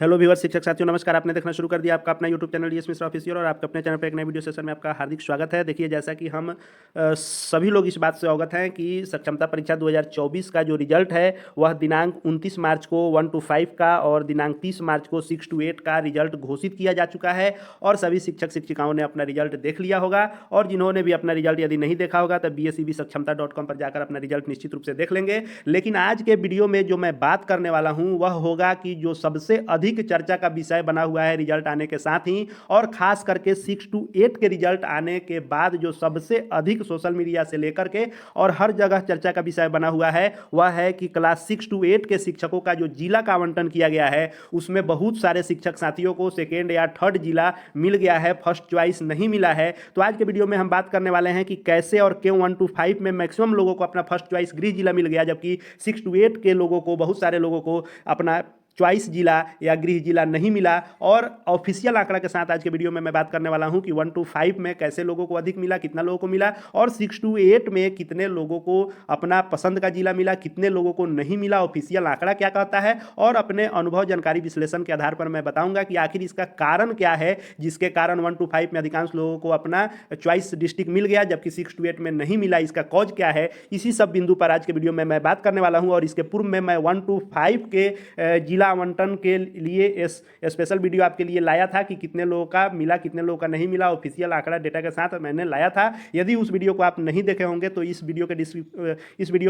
Hello viewer शिक्षक साथियों नमस्कार। आपने देखना शुरू कर दिया आपका अपना YouTube channel DS Mishra official और आपका अपने चैनल पर एक नए वीडियो सेशन में आपका हार्दिक स्वागत है। देखिए, जैसा कि हम सभी लोग इस बात से अवगत हैं कि सक्षमता परीक्षा 2024 का जो रिजल्ट है वह दिनांक 29 मार्च को 1 to 5 का और दिनांक 30 मार्च को 6 to 8 का रिजल्ट घोषित किया जा चुका है और सभी शिक्षक शिक्षिकाओं ने अपना रिजल्ट देख लिया होगा। और जिन्होंने भी अपना रिजल्ट यदि नहीं देखा होगा तो BSEBSakshmta.com पर जाकर अपना रिजल्ट निश्चित रूप से देख लेंगे। लेकिन आज के वीडियो में जो मैं बात करने वाला हूँ वह होगा कि जो सबसे अधिक चर्चा का विषय बना हुआ है रिजल्ट आने के साथ ही, और खास करके 6 to 8 के रिजल्ट आने के बाद जो सबसे अधिक सोशल मीडिया से लेकर के और हर जगह चर्चा का विषय बना हुआ है वह है कि क्लास 6 to 8 के शिक्षकों का जो जिला का आवंटन किया गया है उसमें बहुत सारे शिक्षक साथियों को सेकेंड या थर्ड जिला मिल गया है, फर्स्ट चॉइस नहीं मिला है। तो आज के वीडियो में हम बात करने वाले हैं कि कैसे और क्यों 1 to 5 में मैक्सिमम लोगों को अपना फर्स्ट चॉइस गृह जिला मिल गया, जबकि 6 to 8 के लोगों को, बहुत सारे लोगों को अपना चॉइस जिला या गृह जिला नहीं मिला। और ऑफिशियल आंकड़ा के साथ आज के वीडियो में मैं बात करने वाला हूं कि 1 to 5 में कैसे लोगों को अधिक मिला, कितना लोगों को मिला, और 6 to 8 में कितने लोगों को अपना पसंद का जिला मिला, कितने लोगों को नहीं मिला, ऑफिशियल आंकड़ा क्या कहता है। और अपने अनुभव जानकारी विश्लेषण के आधार पर मैं बताऊंगा कि आखिर इसका कारण क्या है जिसके कारण 1 to 5 में अधिकांश लोगों को अपना चॉइस डिस्ट्रिक्ट मिल गया जबकि 6 to 8 में नहीं मिला, इसका कॉज क्या है। इसी सब बिंदु पर आज के वीडियो में मैं बात करने वाला हूं। और इसके पूर्व में मैं 1 to 5 के जिला आवंटन के लिए स्पेशल वीडियो आपके लिए लाया था कि कितने लोगों का मिला, कितने लोगों का नहीं मिला, ऑफिशियल आंकड़ा डेटा के साथ मैंने लाया था। यदि उस वीडियो को आप नहीं देखे होंगे तो इस वीडियो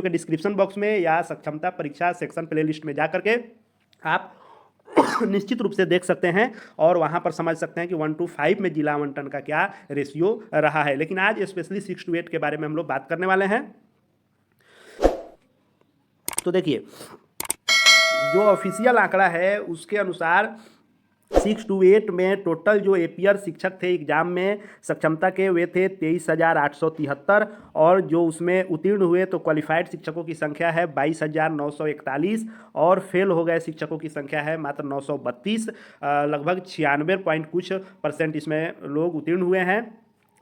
के डिस्क्रिप्शन बॉक्स में या सक्षमता परीक्षा सेक्शन प्लेलिस्ट में जाकर के आप निश्चित रूप से देख सकते हैं और वहां पर समझ सकते हैं कि 1 to 5 में जिला आवंटन का क्या रेशियो रहा है। लेकिन आज स्पेशली 6 to 8 के बारे में हम लोग बात करने वाले हैं। तो देखिए, जो ऑफिशियल आंकड़ा है उसके अनुसार 6 to 8 में टोटल जो एपियर शिक्षक थे एग्जाम में सक्षमता के वे थे 23,873 और जो उसमें उत्तीर्ण हुए तो क्वालिफाइड शिक्षकों की संख्या है 22,941 और फेल हो गए शिक्षकों की संख्या है मात्र 932। लगभग 96 पॉइंट कुछ % इसमें लोग उत्तीर्ण हुए हैं।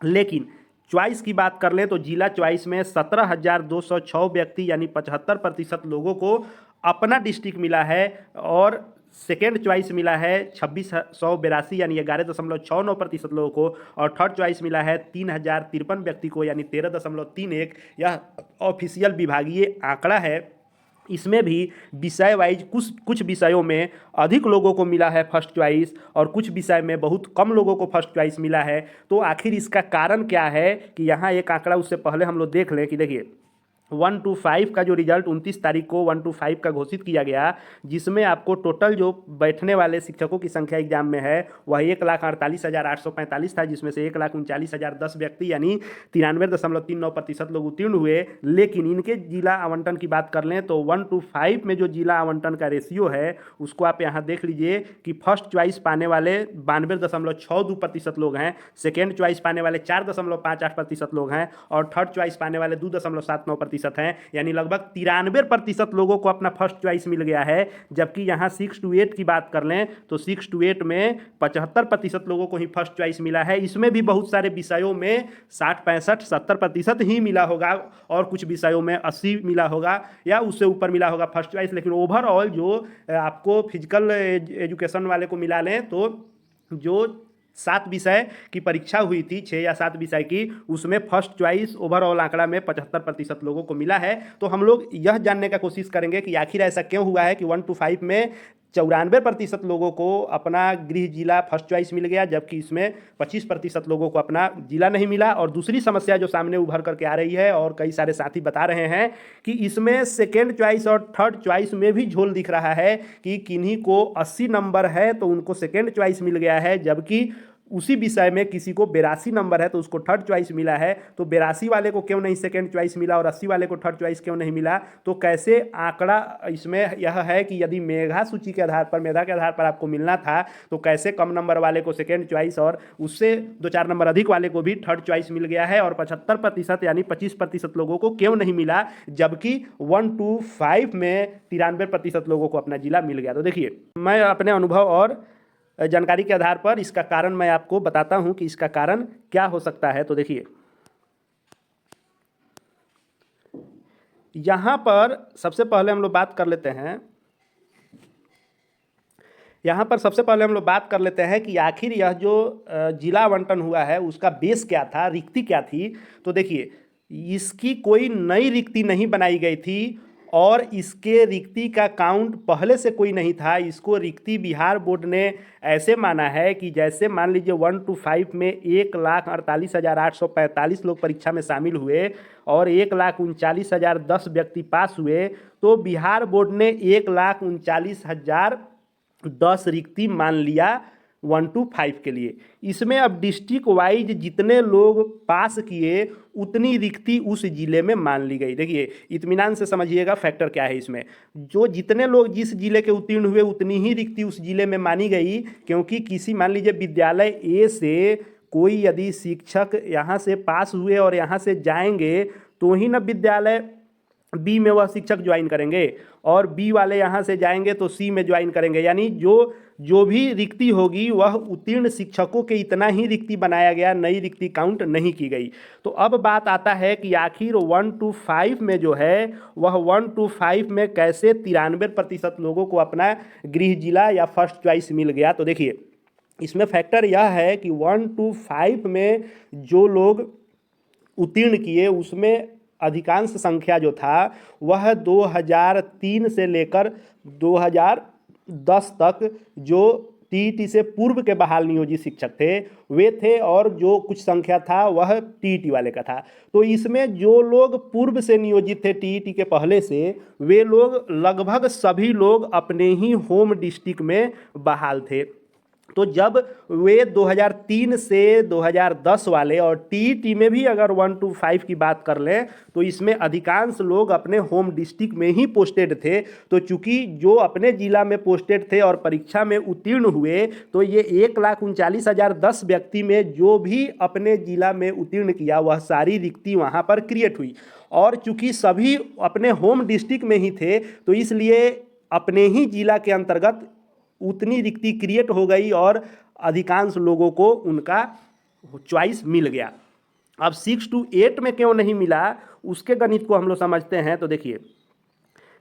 लेकिन चॉइस की बात कर लें तो जिला चॉइस में 17,206 व्यक्ति यानी 75% लोगों को अपना डिस्ट्रिक्ट मिला है और सेकेंड चॉइस मिला है 2682 यानी 11.69% लोगों को, और थर्ड चॉइस मिला है 3,053 व्यक्ति को यानी 13.31। यह ऑफिशियल विभागीय आंकड़ा है। इसमें भी विषय वाइज कुछ विषयों में अधिक लोगों को मिला है फर्स्ट चॉइस और कुछ विषय में बहुत कम लोगों को फर्स्ट चॉइस मिला है। तो आखिर इसका कारण क्या है कि यहाँ एक आंकड़ा उससे पहले हम लोग देख लें कि देखिए 1 to 5 का जो रिजल्ट 29 तारीख को 1 to 5 का घोषित किया गया, जिसमें आपको टोटल जो बैठने वाले शिक्षकों की संख्या एग्जाम में है वह 1,48,845 था, जिसमें से 1,39,010 व्यक्ति यानी 93.39% लोग उत्तीर्ण हुए। लेकिन इनके जिला आवंटन की बात कर लें तो 1 to 5 में जो जिला आवंटन का रेशियो है उसको आप यहाँ देख लीजिए कि फर्स्ट चॉइस पाने वाले 92.62% लोग हैं, सेकेंड चॉइस पाने वाले 4.58% लोग हैं और थर्ड चॉइस पाने वाले 2.79% हैं, यानी लगभग 93% लोगों को अपना फर्स्ट चॉइस मिल गया है। जबकि यहाँ 6 to 8 की बात कर लें तो 6 to 8 में 75% लोगों को ही फर्स्ट चॉइस मिला है। इसमें भी बहुत सारे विषयों में 60, 65, 70% ही मिला होगा और कुछ विषयों में 80 मिला होगा या उससे ऊपर मिला होगा फर्स्ट चॉइस। लेकिन ओवरऑल जो आपको फिजिकल एजुकेशन वाले को मिला लें तो जो 7 विषय की परीक्षा हुई थी, 6 या 7 विषय की, उसमें फर्स्ट चॉइस ओवरऑल आंकड़ा में 75% लोगों को मिला है। तो हम लोग यह जानने का कोशिश करेंगे कि आखिर ऐसा क्यों हुआ है कि 1 to 5 में 94% लोगों को अपना गृह जिला फर्स्ट चॉइस मिल गया जबकि इसमें 25% लोगों को अपना जिला नहीं मिला। और दूसरी समस्या जो सामने उभर करके आ रही है और कई सारे साथी बता रहे हैं कि इसमें सेकेंड चॉइस और थर्ड चॉइस में भी झोल दिख रहा है कि किन्हीं को 80 नंबर है तो उनको सेकेंड चॉइस मिल गया है, जबकि उसी विषय में किसी को 82 नंबर है तो उसको थर्ड चॉइस मिला है। तो 82 वाले को क्यों नहीं सेकेंड चॉइस मिला और 80 वाले को थर्ड चॉइस क्यों नहीं मिला। तो कैसे आंकड़ा इसमें यह है कि यदि मेधा सूची के आधार पर, मेधा के आधार पर आपको मिलना था तो कैसे कम नंबर वाले को सेकेंड चॉइस और उससे 2-4 नंबर अधिक वाले को भी थर्ड चॉइस मिल गया है, और 75% यानी 25% लोगों को क्यों नहीं मिला, जबकि 1 to 5 में 93% लोगों को अपना जिला मिल गया। तो देखिए, मैं अपने अनुभव और जानकारी के आधार पर इसका कारण मैं आपको बताता हूं कि इसका कारण क्या हो सकता है। तो देखिए, यहां पर सबसे पहले हम लोग बात कर लेते हैं यहाँ पर सबसे पहले हम लोग बात कर लेते हैं कि आखिर यह जो जिला आवंटन हुआ है उसका बेस क्या था, रिक्ति क्या थी। तो देखिए, इसकी कोई नई रिक्ति नहीं बनाई गई थी और इसके रिक्ति का काउंट पहले से कोई नहीं था। इसको रिक्ति बिहार बोर्ड ने ऐसे माना है कि जैसे मान लीजिए 1 to 5 में 1,48,845 लोग परीक्षा में शामिल हुए और 1,39,010 व्यक्ति पास हुए, तो बिहार बोर्ड ने 1,39,010 रिक्ति मान लिया 1 to 5 के लिए। इसमें अब डिस्ट्रिक्ट वाइज जितने लोग पास किए उतनी रिक्ति उस जिले में मान ली गई। देखिए, इत्मीनान से समझिएगा फैक्टर क्या है इसमें। जो जितने लोग जिस जिले के उत्तीर्ण हुए उतनी ही रिक्ति उस जिले में मानी गई, क्योंकि किसी मान लीजिए विद्यालय ए से कोई यदि शिक्षक यहाँ से पास हुए और यहाँ से जाएंगे तो ही ना विद्यालय बी में वह शिक्षक ज्वाइन करेंगे, और बी वाले यहाँ से जाएंगे तो सी में ज्वाइन करेंगे। यानी जो भी रिक्ति होगी वह उत्तीर्ण शिक्षकों के इतना ही रिक्ति बनाया गया, नई रिक्ति काउंट नहीं की गई। तो अब बात आता है कि आखिर 1 to 5 में जो है वह 1 to 5 में कैसे 93% लोगों को अपना गृह जिला या फर्स्ट चॉइस मिल गया। तो देखिए, इसमें फैक्टर यह है कि 1 to 5 में जो लोग उत्तीर्ण किए उसमें अधिकांश संख्या जो था वह 2003 से लेकर 2010 तक जो टीईटी से पूर्व के बहाल नियोजित शिक्षक थे वे थे, और जो कुछ संख्या था वह टीईटी वाले का था। तो इसमें जो लोग पूर्व से नियोजित थे टीईटी के पहले से, वे लोग लगभग सभी लोग अपने ही होम डिस्ट्रिक्ट में बहाल थे। तो जब वे 2003 से 2010 वाले, और टीईटी में भी अगर 1 to 5 की बात कर लें तो इसमें अधिकांश लोग अपने होम डिस्ट्रिक्ट में ही पोस्टेड थे। तो चूंकि जो अपने जिला में पोस्टेड थे और परीक्षा में उत्तीर्ण हुए, तो ये 1,39,010 व्यक्ति में जो भी अपने जिला में उत्तीर्ण किया वह सारी रिक्ति वहाँ पर क्रिएट हुई। और चूंकि सभी अपने होम डिस्ट्रिक्ट में ही थे तो इसलिए अपने ही जिला के अंतर्गत उतनी रिक्ति क्रिएट हो गई और अधिकांश लोगों को उनका चॉइस मिल गया। अब 6 to 8 में क्यों नहीं मिला उसके गणित को हम लोग समझते हैं। तो देखिए,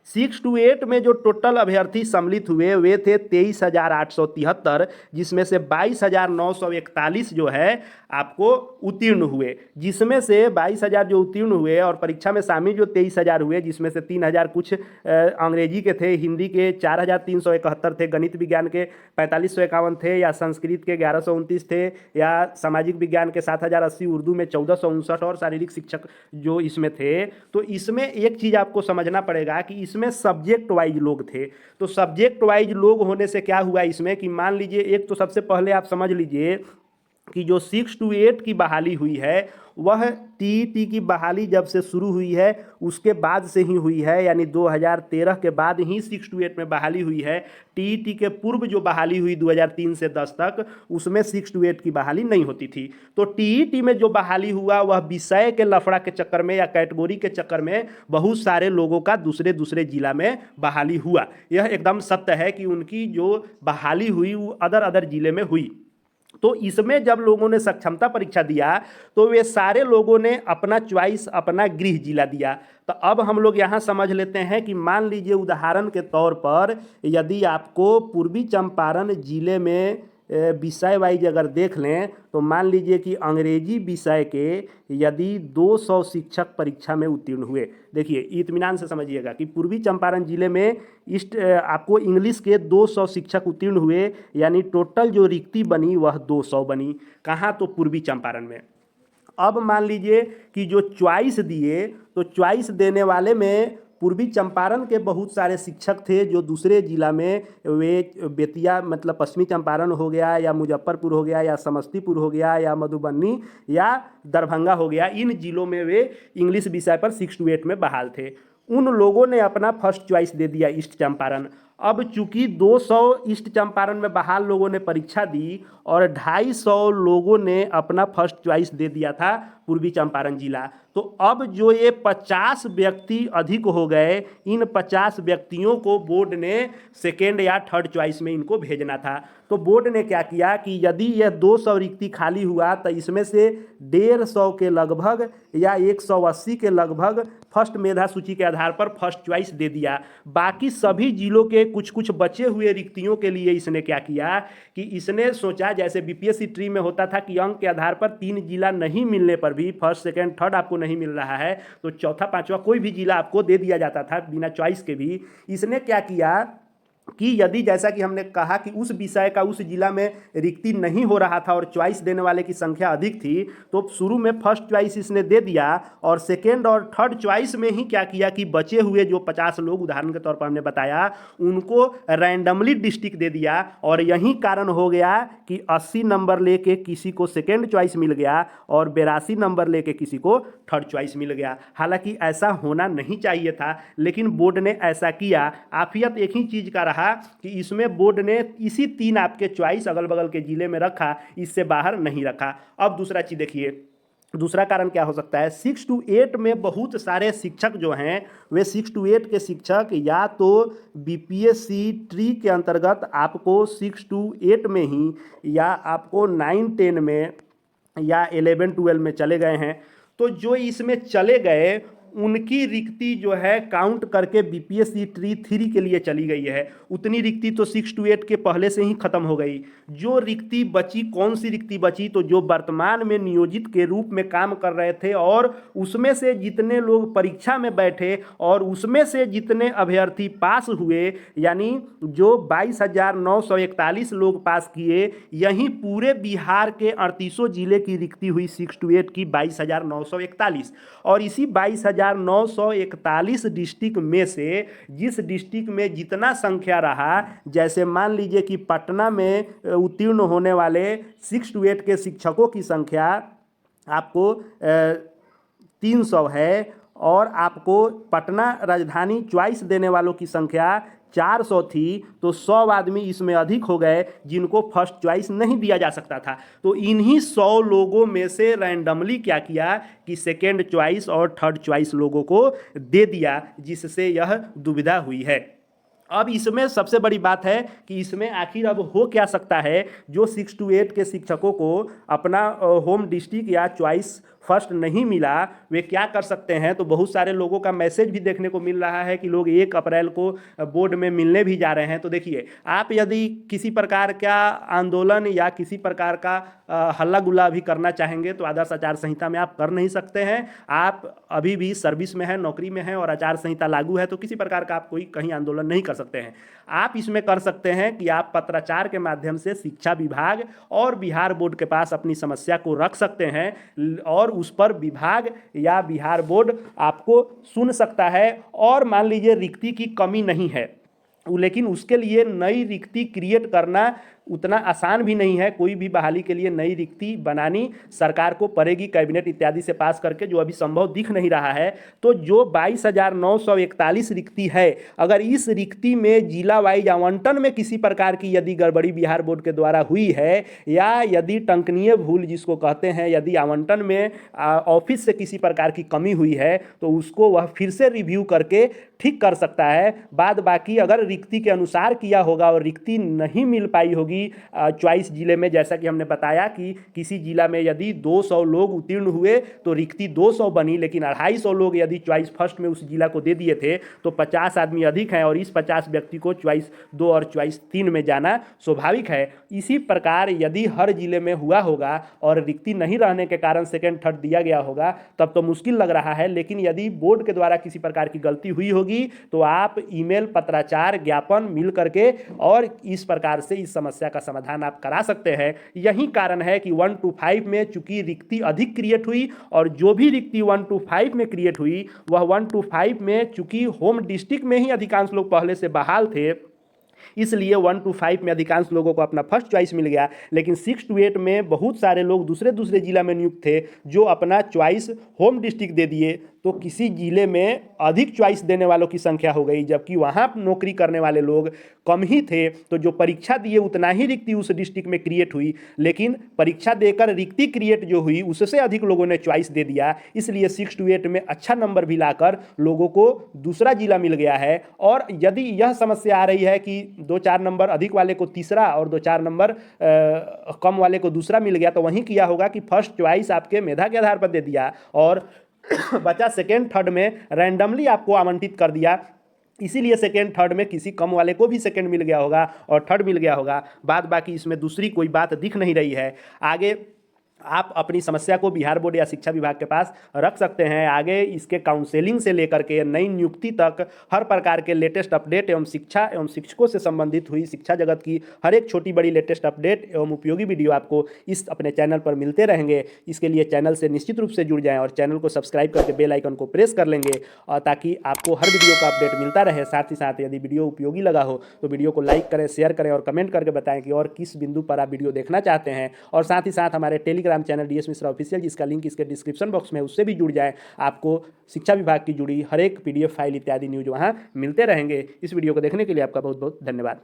6 to 8 में जो टोटल अभ्यर्थी सम्मिलित हुए वे थे 23,873, जिसमें से 22,941 जो है आपको उत्तीर्ण हुए, जिसमें से 22,000 जो उत्तीर्ण हुए और परीक्षा में शामिल जो 23,000 हुए, जिसमें से 3,000 कुछ अंग्रेजी के थे, हिंदी के 4,371 थे, गणित विज्ञान के 4,551 थे, या संस्कृत के 1,129 थे, या सामाजिक विज्ञान के 7,080, उर्दू में 1,459 और शारीरिक शिक्षक जो इसमें थे। तो इसमें एक चीज़ आपको समझना पड़ेगा कि इसमें सब्जेक्ट वाइज लोग थे। तो सब्जेक्ट वाइज लोग होने से क्या हुआ इसमें कि मान लीजिए, एक तो सबसे पहले आप समझ लीजिए कि जो 6 to 8 की बहाली हुई है वह टीईटी की बहाली जब से शुरू हुई है उसके बाद से ही हुई है, यानी 2013 के बाद ही 6 to 8 में बहाली हुई है। टीईटी के पूर्व जो बहाली हुई 2003 से 10 तक, उसमें 6 to 8 की बहाली नहीं होती थी। तो टीईटी में जो बहाली हुआ वह विषय के लफड़ा के चक्कर में या कैटेगरी के चक्कर में बहुत सारे लोगों का दूसरे दूसरे जिला में बहाली हुआ। यह एकदम सत्य है कि उनकी जो बहाली हुई वो अदर जिले में हुई। तो इसमें जब लोगों ने सक्षमता परीक्षा दिया तो वे सारे लोगों ने अपना चॉइस, अपना गृह जिला दिया। तो अब हम लोग यहाँ समझ लेते हैं कि मान लीजिए उदाहरण के तौर पर यदि आपको पूर्वी चंपारण जिले में विषय वाइज अगर देख लें तो मान लीजिए कि अंग्रेजी विषय के यदि 200 शिक्षक परीक्षा में उत्तीर्ण हुए। देखिए, इत्मीनान से समझिएगा कि पूर्वी चंपारण जिले में आपको इंग्लिश के 200 शिक्षक उत्तीर्ण हुए, यानी टोटल जो रिक्ति बनी वह 200 बनी। कहाँ? तो पूर्वी चंपारण में। अब मान लीजिए कि जो चॉइस दिए, तो चॉइस देने वाले में पूर्वी चंपारण के बहुत सारे शिक्षक थे जो दूसरे जिला में, वे बेतिया मतलब पश्चिमी चंपारण हो गया, या मुजफ्फरपुर हो गया, या समस्तीपुर हो गया, या मधुबनी या दरभंगा हो गया, इन जिलों में वे इंग्लिश विषय पर 6 to 8 में बहाल थे। उन लोगों ने अपना फर्स्ट चॉइस दे दिया ईस्ट चंपारण। अब चूंकि 200 ईस्ट चंपारण में बहाल लोगों ने परीक्षा दी और 250 लोगों ने अपना फर्स्ट चॉइस दे दिया था पूर्वी चंपारण जिला, तो अब जो ये 50 व्यक्ति अधिक हो गए, इन 50 व्यक्तियों को बोर्ड ने सेकेंड या थर्ड चॉइस में इनको भेजना था। तो बोर्ड ने क्या किया कि यदि यह 200 रिक्ति खाली हुआ तो इसमें से 150 के लगभग या 180 के लगभग फर्स्ट मेधा सूची के आधार पर फर्स्ट चॉइस दे दिया। बाकी सभी जिलों के कुछ कुछ बचे हुए रिक्तियों के लिए इसने क्या किया कि इसने सोचा, जैसे बीपीएससी ट्री में होता था कि अंक के आधार पर 3 जिला नहीं मिलने पर भी, फर्स्ट सेकंड थर्ड आपको नहीं मिल रहा है तो चौथा पांचवा कोई भी जिला आपको दे दिया जाता था बिना चॉइस के भी। इसने क्या किया कि यदि जैसा कि हमने कहा कि उस विषय का उस जिला में रिक्ति नहीं हो रहा था और चॉइस देने वाले की संख्या अधिक थी, तो शुरू में फर्स्ट चॉइस इसने दे दिया और सेकेंड और थर्ड चॉइस में ही क्या किया कि बचे हुए जो 50 लोग उदाहरण के तौर पर हमने बताया उनको रैंडमली डिस्ट्रिक्ट दे दिया। और यही कारण हो गया कि 80 नंबर लेके किसी को सेकेंड चॉइस मिल गया और 82 नंबर लेके किसी को थर्ड चॉइस मिल गया। हालांकि ऐसा होना नहीं चाहिए था, लेकिन बोर्ड ने ऐसा किया। आफियत एक ही चीज़ का रहा कि इसमें बोर्ड ने इसी 3 आपके चॉइस अगल बगल के जिले में रखा, इससे बाहर नहीं रखा। अब दूसरा चीज़ देखिए, दूसरा कारण क्या हो सकता है। 6 to 8 में बहुत सारे शिक्षक जो हैं वे 6 to 8 के शिक्षक या तो बीपीएससी ट्री के अंतर्गत आपको 6 to 8 में ही या आपको 9, 10 में या 11, 12 में चले गए हैं। तो जो इसमें चले गए उनकी रिक्ति जो है काउंट करके बीपीएससी ट्री 3 के लिए चली गई है। उतनी रिक्ति तो 6 to 8 के पहले से ही खत्म हो गई। जो रिक्ति बची, कौन सी रिक्ति बची, तो जो वर्तमान में नियोजित के रूप में काम कर रहे थे और उसमें से जितने लोग परीक्षा में बैठे और उसमें से जितने अभ्यर्थी पास हुए, यानी जो 22,941 लोग पास किए, यहीं पूरे बिहार के 38 जिले की रिक्ति हुई 6 to 8 की 22,941। और इसी 22,941 डिस्ट्रिक्ट में से जिस डिस्ट्रिक्ट में जितना संख्या रहा, जैसे मान लीजिए कि पटना में उत्तीर्ण होने वाले 6 to 8 के शिक्षकों की संख्या आपको 300 है और आपको पटना राजधानी चॉइस देने वालों की संख्या 400 थी, तो 100 आदमी इसमें अधिक हो गए जिनको फर्स्ट चॉइस नहीं दिया जा सकता था। तो इन्हीं 100 लोगों में से रैंडमली क्या किया कि सेकेंड चॉइस और थर्ड चॉइस लोगों को दे दिया, जिससे यह दुविधा हुई है। अब इसमें सबसे बड़ी बात है कि इसमें आखिर अब हो क्या सकता है। जो 6 to 8 के शिक्षकों को अपना होम डिस्ट्रिक्ट या चॉइस फर्स्ट नहीं मिला, वे क्या कर सकते हैं। तो बहुत सारे लोगों का मैसेज भी देखने को मिल रहा है कि लोग 1 अप्रैल को बोर्ड में मिलने भी जा रहे हैं। तो देखिए, आप यदि किसी प्रकार का आंदोलन या किसी प्रकार का हल्ला गुल्ला भी करना चाहेंगे तो आदर्श आचार संहिता में आप कर नहीं सकते हैं। आप अभी भी सर्विस में हैं, नौकरी में हैं और आचार संहिता लागू है, तो किसी प्रकार का आप कोई कहीं आंदोलन नहीं कर सकते हैं। आप इसमें कर सकते हैं कि आप पत्राचार के माध्यम से शिक्षा विभाग और बिहार बोर्ड के पास अपनी समस्या को रख सकते हैं और उस पर विभाग या बिहार बोर्ड आपको सुन सकता है। और मान लीजिए रिक्ति की कमी नहीं है, लेकिन उसके लिए नई रिक्ति क्रिएट करना उतना आसान भी नहीं है। कोई भी बहाली के लिए नई रिक्ति बनानी सरकार को पड़ेगी, कैबिनेट इत्यादि से पास करके, जो अभी संभव दिख नहीं रहा है। तो जो 22,941 रिक्ति है, अगर इस रिक्ति में जिला वाइज आवंटन में किसी प्रकार की यदि गड़बड़ी बिहार बोर्ड के द्वारा हुई है या यदि टंकनीय भूल जिसको कहते हैं, यदि आवंटन में ऑफिस से किसी प्रकार की कमी हुई है तो उसको वह फिर से रिव्यू करके ठीक कर सकता है। बाद बाकी अगर रिक्ति के अनुसार किया होगा और रिक्ति नहीं मिल पाई होगी चॉइस जिले में, जैसा कि हमने बताया कि किसी जिला में यदि 200 लोग उत्तीर्ण हुए तो रिक्ति 200 बनी, लेकिन 250 लोग यदि चॉइस फर्स्ट में उस जिला को दे दिए थे तो 50 आदमी अधिक हैं और इस 50 व्यक्ति को चॉइस 2 और चॉइस 3 में जाना स्वाभाविक है। इसी प्रकार यदि हर जिले में हुआ होगा और रिक्ति नहीं रहने के कारण सेकेंड थर्ड दिया गया होगा तब तो मुश्किल लग रहा है। लेकिन यदि बोर्ड के द्वारा किसी प्रकार की गलती हुई होगी तो आप ईमेल, पत्राचार, ज्ञापन मिल करके और इस प्रकार से इस समस्या का समाधान आप करा सकते हैं। यही कारण है कि 1 to 5 में चूंकि रिक्ति अधिक क्रिएट हुई और जो भी रिक्ति 1 to 5 में क्रिएट हुई वह 1 to 5 में चूंकि होम डिस्ट्रिक्ट में ही अधिकांश लोग पहले से बहाल थे, इसलिए 1 to 5 में अधिकांश लोगों को अपना फर्स्ट चॉइस मिल गया। लेकिन 6 to 8 में बहुत सारे लोग दूसरे दूसरे जिला में नियुक्त थे जो अपना चॉइस होम डिस्ट्रिक्ट दे दिए। तो किसी ज़िले में अधिक चॉइस देने वालों की संख्या हो गई, जबकि वहाँ नौकरी करने वाले लोग कम ही थे। तो जो परीक्षा दिए उतना ही रिक्ति उस डिस्ट्रिक्ट में क्रिएट हुई, लेकिन परीक्षा देकर रिक्ति क्रिएट जो हुई उससे अधिक लोगों ने चॉइस दे दिया, इसलिए 6 to 8 में अच्छा नंबर भी लाकर लोगों को दूसरा जिला मिल गया है। और यदि यह समस्या आ रही है कि 2-4 नंबर अधिक वाले को तीसरा और 2-4 नंबर कम वाले को दूसरा मिल गया, तो वहीं किया होगा कि फर्स्ट चॉइस आपके मेधा के आधार पर दे दिया और बचा सेकेंड थर्ड में रैंडमली आपको आवंटित कर दिया, इसीलिए सेकेंड थर्ड में किसी कम वाले को भी सेकेंड मिल गया होगा और थर्ड मिल गया होगा। बाद बाकी इसमें दूसरी कोई बात दिख नहीं रही है। आगे आप अपनी समस्या को बिहार बोर्ड या शिक्षा विभाग के पास रख सकते हैं। आगे इसके काउंसेलिंग से लेकर के नई नियुक्ति तक हर प्रकार के लेटेस्ट अपडेट एवं शिक्षा एवं शिक्षकों से संबंधित हुई शिक्षा जगत की हर एक छोटी बड़ी लेटेस्ट अपडेट एवं उपयोगी वीडियो आपको इस अपने चैनल पर मिलते रहेंगे। इसके लिए चैनल से निश्चित रूप से जुड़ जाएं और चैनल को सब्सक्राइब करके बेल आइकन को प्रेस कर लेंगे, और ताकि आपको हर वीडियो का अपडेट मिलता रहे। साथ ही साथ यदि वीडियो उपयोगी लगा हो तो वीडियो को लाइक करें, शेयर करें और कमेंट करके बताएं कि और किस बिंदु पर आप वीडियो देखना चाहते हैं। और साथ ही साथ हमारे Telegram channel DS Mishra official, जिसका लिंक इसके डिस्क्रिप्शन बॉक्स में, उससे भी जुड़ जाएं। आपको शिक्षा विभाग की जुड़ी हर एक PDF फाइल इत्यादि न्यूज वहां मिलते रहेंगे। इस वीडियो को देखने के लिए आपका बहुत बहुत धन्यवाद।